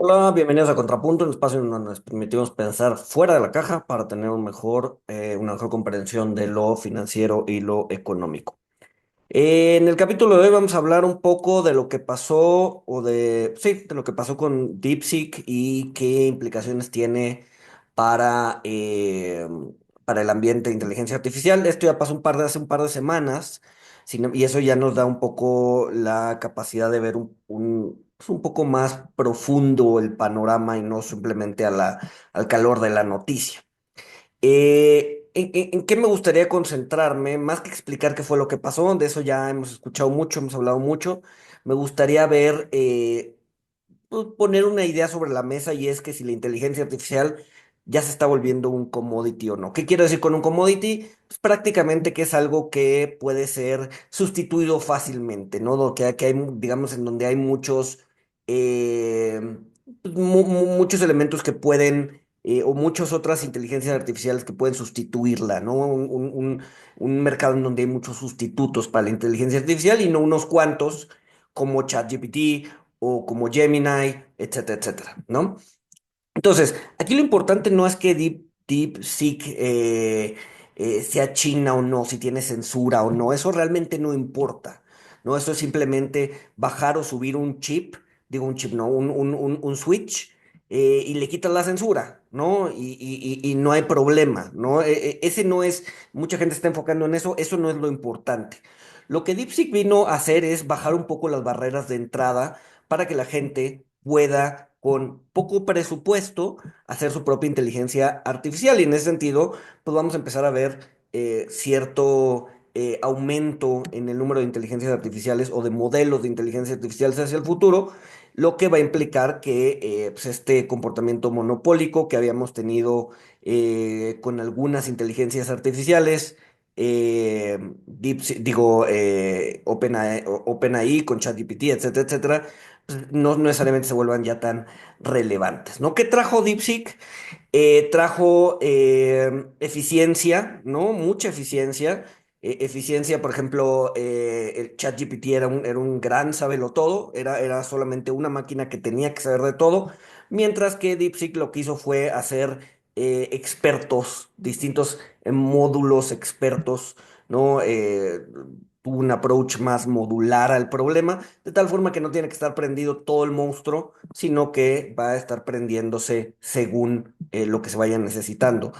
Hola, bienvenidos a Contrapunto, un espacio en donde nos permitimos pensar fuera de la caja para tener una mejor comprensión de lo financiero y lo económico. En el capítulo de hoy vamos a hablar un poco de lo que pasó, de lo que pasó con DeepSeek y qué implicaciones tiene para, eh, para el ambiente de inteligencia artificial. Esto ya pasó hace un par de semanas, y eso ya nos da un poco la capacidad de ver pues, un poco más profundo el panorama y no simplemente al calor de la noticia. ¿En qué me gustaría concentrarme? Más que explicar qué fue lo que pasó, de eso ya hemos escuchado mucho, hemos hablado mucho. Me gustaría ver, pues, poner una idea sobre la mesa y es que si la inteligencia artificial ya se está volviendo un commodity o no. ¿Qué quiero decir con un commodity? Pues prácticamente que es algo que puede ser sustituido fácilmente, ¿no? Que hay, digamos, en donde hay eh, muchos elementos que pueden, o muchas otras inteligencias artificiales que pueden sustituirla, ¿no? Un mercado en donde hay muchos sustitutos para la inteligencia artificial y no unos cuantos como ChatGPT o como Gemini, etcétera, etcétera, ¿no? Entonces, aquí lo importante no es que DeepSeek sea china o no, si tiene censura o no, eso realmente no importa, ¿no? Eso es simplemente bajar o subir un chip, digo un chip, no, un switch, y le quitas la censura, ¿no? Y no hay problema, ¿no? Ese no es, mucha gente está enfocando en eso no es lo importante. Lo que DeepSeek vino a hacer es bajar un poco las barreras de entrada para que la gente pueda, con poco presupuesto, hacer su propia inteligencia artificial. Y en ese sentido, pues vamos a empezar a ver cierto aumento en el número de inteligencias artificiales o de modelos de inteligencia artificial hacia el futuro, lo que va a implicar que pues este comportamiento monopólico que habíamos tenido con algunas inteligencias artificiales, OpenAI con ChatGPT, etcétera, etcétera, pues, no necesariamente se vuelvan ya tan relevantes, ¿no? ¿Qué trajo DeepSeek? Trajo eficiencia, ¿no? Mucha eficiencia. Eficiencia, por ejemplo, el ChatGPT era un gran sabelotodo, era solamente una máquina que tenía que saber de todo, mientras que DeepSeek lo que hizo fue hacer expertos, distintos módulos expertos, ¿no? Tuvo un approach más modular al problema, de tal forma que no tiene que estar prendido todo el monstruo, sino que va a estar prendiéndose según lo que se vaya necesitando.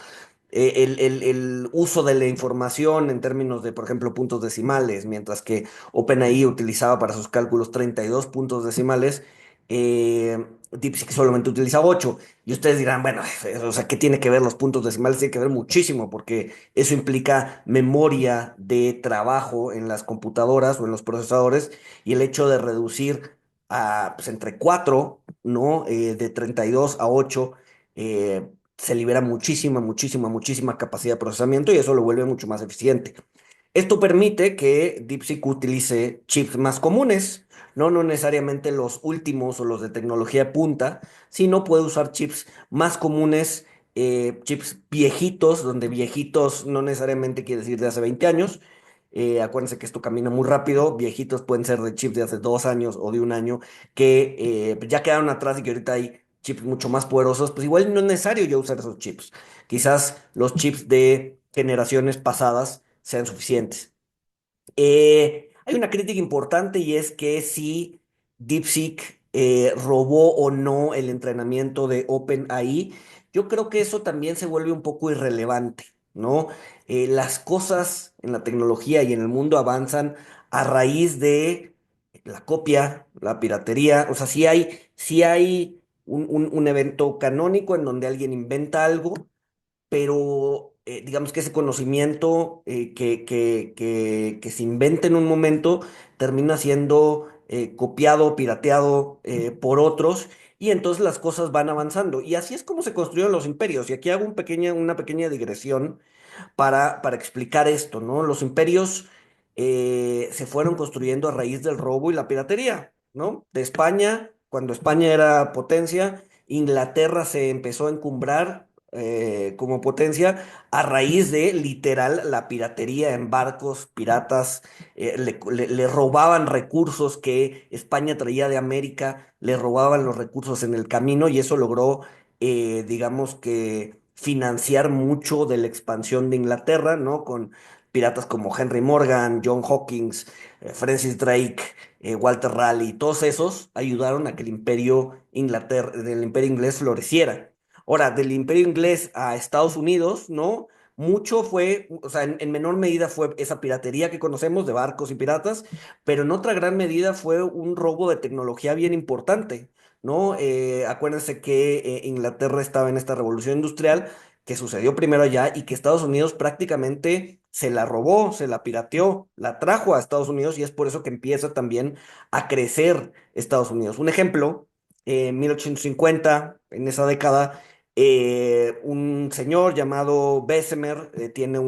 El uso de la información en términos de, por ejemplo, puntos decimales, mientras que OpenAI utilizaba para sus cálculos 32 puntos decimales, DeepSeek solamente utiliza 8. Y ustedes dirán, bueno, o sea, ¿qué tiene que ver los puntos decimales? Tiene que ver muchísimo, porque eso implica memoria de trabajo en las computadoras o en los procesadores, y el hecho de reducir a, pues, entre 4, ¿no? De 32 a 8, se libera muchísima capacidad de procesamiento y eso lo vuelve mucho más eficiente. Esto permite que DeepSeek utilice chips más comunes, ¿no? No necesariamente los últimos o los de tecnología punta, sino puede usar chips más comunes, chips viejitos, donde viejitos no necesariamente quiere decir de hace 20 años. Acuérdense que esto camina muy rápido. Viejitos pueden ser de chips de hace 2 años o de un año que ya quedaron atrás y que ahorita hay chips mucho más poderosos. Pues igual no es necesario ya usar esos chips. Quizás los chips de generaciones pasadas sean suficientes. Hay una crítica importante y es que si DeepSeek robó o no el entrenamiento de OpenAI, yo creo que eso también se vuelve un poco irrelevante, ¿no? Las cosas en la tecnología y en el mundo avanzan a raíz de la copia, la piratería, o sea, sí hay un evento canónico en donde alguien inventa algo, pero digamos que ese conocimiento que se inventa en un momento termina siendo copiado, pirateado por otros, y entonces las cosas van avanzando. Y así es como se construyeron los imperios. Y aquí hago una pequeña digresión para explicar esto, ¿no? Los imperios se fueron construyendo a raíz del robo y la piratería, ¿no? De España, cuando España era potencia, Inglaterra se empezó a encumbrar como potencia a raíz de literal la piratería en barcos piratas. Le robaban recursos que España traía de América, le robaban los recursos en el camino y eso logró, digamos que, financiar mucho de la expansión de Inglaterra, ¿no? Con piratas como Henry Morgan, John Hawkins, Francis Drake, Walter Raleigh, todos esos ayudaron a que el imperio inglés floreciera. Ahora, del imperio inglés a Estados Unidos, ¿no? Mucho fue, o sea, en menor medida fue esa piratería que conocemos de barcos y piratas, pero en otra gran medida fue un robo de tecnología bien importante, ¿no? Acuérdense que Inglaterra estaba en esta revolución industrial que sucedió primero allá y que Estados Unidos prácticamente se la robó, se la pirateó, la trajo a Estados Unidos y es por eso que empieza también a crecer Estados Unidos. Un ejemplo, en 1850, en esa década, un señor llamado Bessemer tiene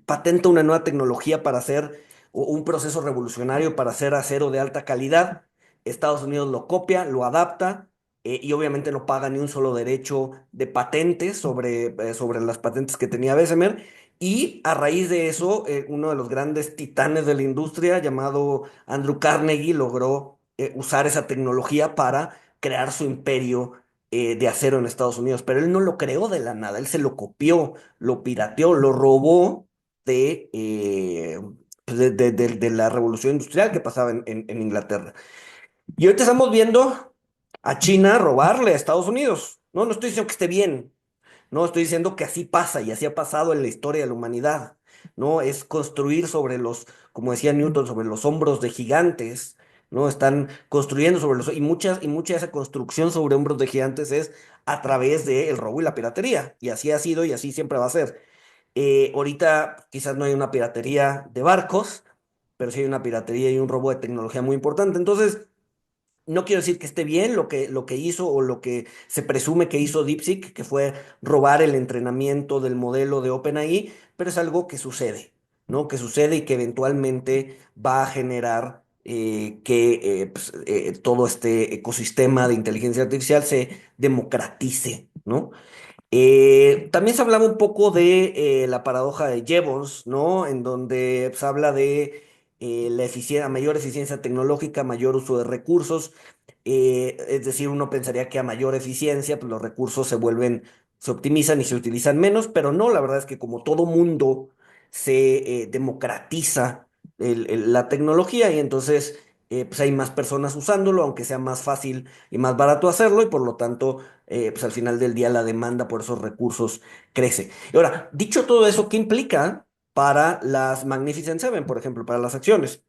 patenta una nueva tecnología para hacer un proceso revolucionario para hacer acero de alta calidad. Estados Unidos lo copia, lo adapta y obviamente no paga ni un solo derecho de patentes sobre las patentes que tenía Bessemer. Y a raíz de eso, uno de los grandes titanes de la industria, llamado Andrew Carnegie, logró usar esa tecnología para crear su imperio de acero en Estados Unidos. Pero él no lo creó de la nada, él se lo copió, lo pirateó, lo robó de la revolución industrial que pasaba en Inglaterra. Y ahorita estamos viendo a China robarle a Estados Unidos. No, no estoy diciendo que esté bien, no, estoy diciendo que así pasa y así ha pasado en la historia de la humanidad. No, es construir como decía Newton, sobre los hombros de gigantes. No, están construyendo sobre y mucha de esa construcción sobre hombros de gigantes es a través del robo y la piratería. Y así ha sido y así siempre va a ser. Ahorita quizás no hay una piratería de barcos, pero sí hay una piratería y un robo de tecnología muy importante. Entonces, no quiero decir que esté bien lo que hizo o lo que se presume que hizo DeepSeek, que fue robar el entrenamiento del modelo de OpenAI, pero es algo que sucede, ¿no? Que sucede y que eventualmente va a generar que todo este ecosistema de inteligencia artificial se democratice, ¿no? También se hablaba un poco de la paradoja de Jevons, ¿no? En donde se habla de mayor eficiencia tecnológica, mayor uso de recursos. Es decir, uno pensaría que a mayor eficiencia, pues los recursos se optimizan y se utilizan menos, pero no, la verdad es que como todo mundo se democratiza la tecnología y entonces pues hay más personas usándolo, aunque sea más fácil y más barato hacerlo y por lo tanto pues al final del día la demanda por esos recursos crece. Y ahora, dicho todo eso, ¿qué implica para las Magnificent Seven, por ejemplo, para las acciones?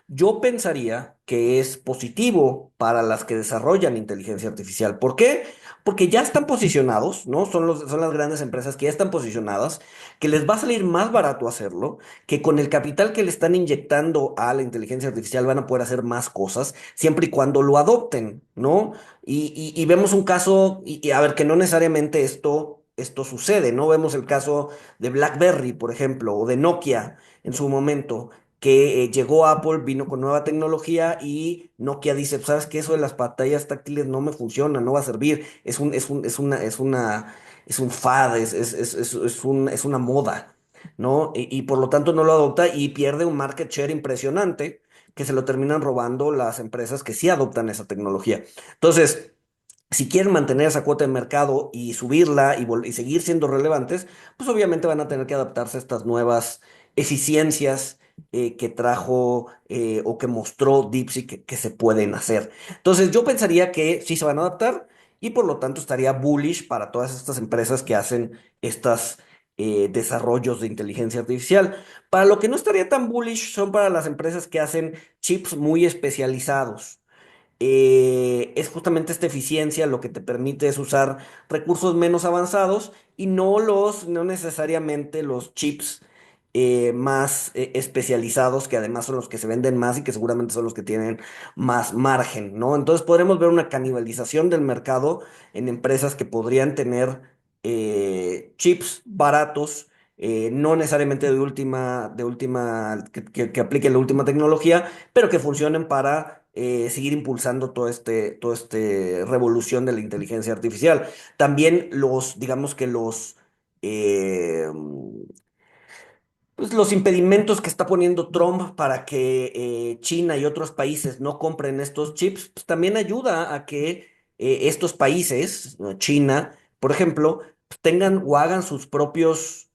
Yo pensaría que es positivo para las que desarrollan inteligencia artificial. ¿Por qué? Porque ya están posicionados, ¿no? Son las grandes empresas que ya están posicionadas, que les va a salir más barato hacerlo, que con el capital que le están inyectando a la inteligencia artificial van a poder hacer más cosas, siempre y cuando lo adopten, ¿no? Y vemos un caso, y a ver, que no necesariamente esto sucede, ¿no? Vemos el caso de BlackBerry, por ejemplo, o de Nokia en su momento que llegó Apple, vino con nueva tecnología y Nokia dice, "Pues, ¿sabes qué? Eso de las pantallas táctiles no me funciona, no va a servir, es un fad, es una moda, ¿no? Y por lo tanto no lo adopta y pierde un market share impresionante que se lo terminan robando las empresas que sí adoptan esa tecnología. Entonces, si quieren mantener esa cuota de mercado y subirla y seguir siendo relevantes, pues obviamente van a tener que adaptarse a estas nuevas eficiencias que trajo o que mostró DeepSeek que se pueden hacer. Entonces yo pensaría que sí se van a adaptar y por lo tanto estaría bullish para todas estas empresas que hacen estos desarrollos de inteligencia artificial. Para lo que no estaría tan bullish son para las empresas que hacen chips muy especializados. Es justamente esta eficiencia lo que te permite es usar recursos menos avanzados y no necesariamente los chips más especializados, que además son los que se venden más y que seguramente son los que tienen más margen, ¿no? Entonces podremos ver una canibalización del mercado en empresas que podrían tener chips baratos. No necesariamente de última, que apliquen la última tecnología, pero que funcionen para seguir impulsando todo este revolución de la inteligencia artificial. También digamos que eh, pues los impedimentos que está poniendo Trump para que China y otros países no compren estos chips, pues también ayuda a que estos países, ¿no? China, por ejemplo, pues tengan o hagan sus propias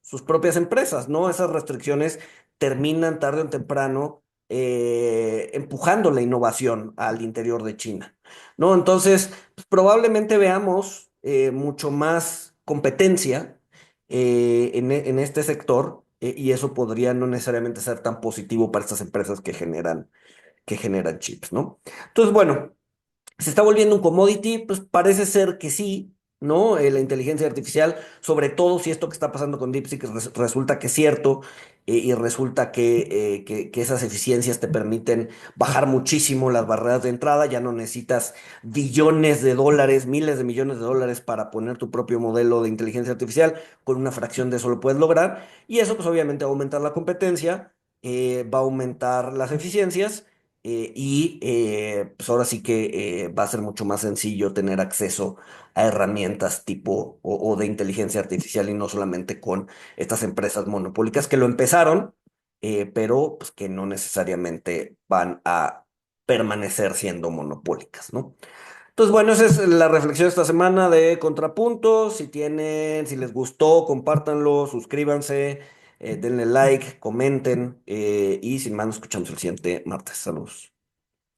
empresas, ¿no? Esas restricciones terminan tarde o temprano empujando la innovación al interior de China, ¿no? Entonces, pues probablemente veamos mucho más competencia en este sector, y eso podría no necesariamente ser tan positivo para estas empresas que generan chips, ¿no? Entonces, bueno. ¿Se está volviendo un commodity? Pues parece ser que sí, ¿no? La inteligencia artificial, sobre todo si esto que está pasando con DeepSeek resulta que es cierto, y resulta que esas eficiencias te permiten bajar muchísimo las barreras de entrada, ya no necesitas billones de dólares, miles de millones de dólares para poner tu propio modelo de inteligencia artificial, con una fracción de eso lo puedes lograr, y eso pues obviamente va a aumentar la competencia, va a aumentar las eficiencias pues ahora sí que va a ser mucho más sencillo tener acceso a herramientas tipo o de inteligencia artificial y no solamente con estas empresas monopólicas que lo empezaron, pero pues que no necesariamente van a permanecer siendo monopólicas, ¿no? Entonces, bueno, esa es la reflexión de esta semana de Contrapuntos. Si les gustó, compártanlo, suscríbanse, denle like, comenten, y sin más, nos escuchamos el siguiente martes. Saludos.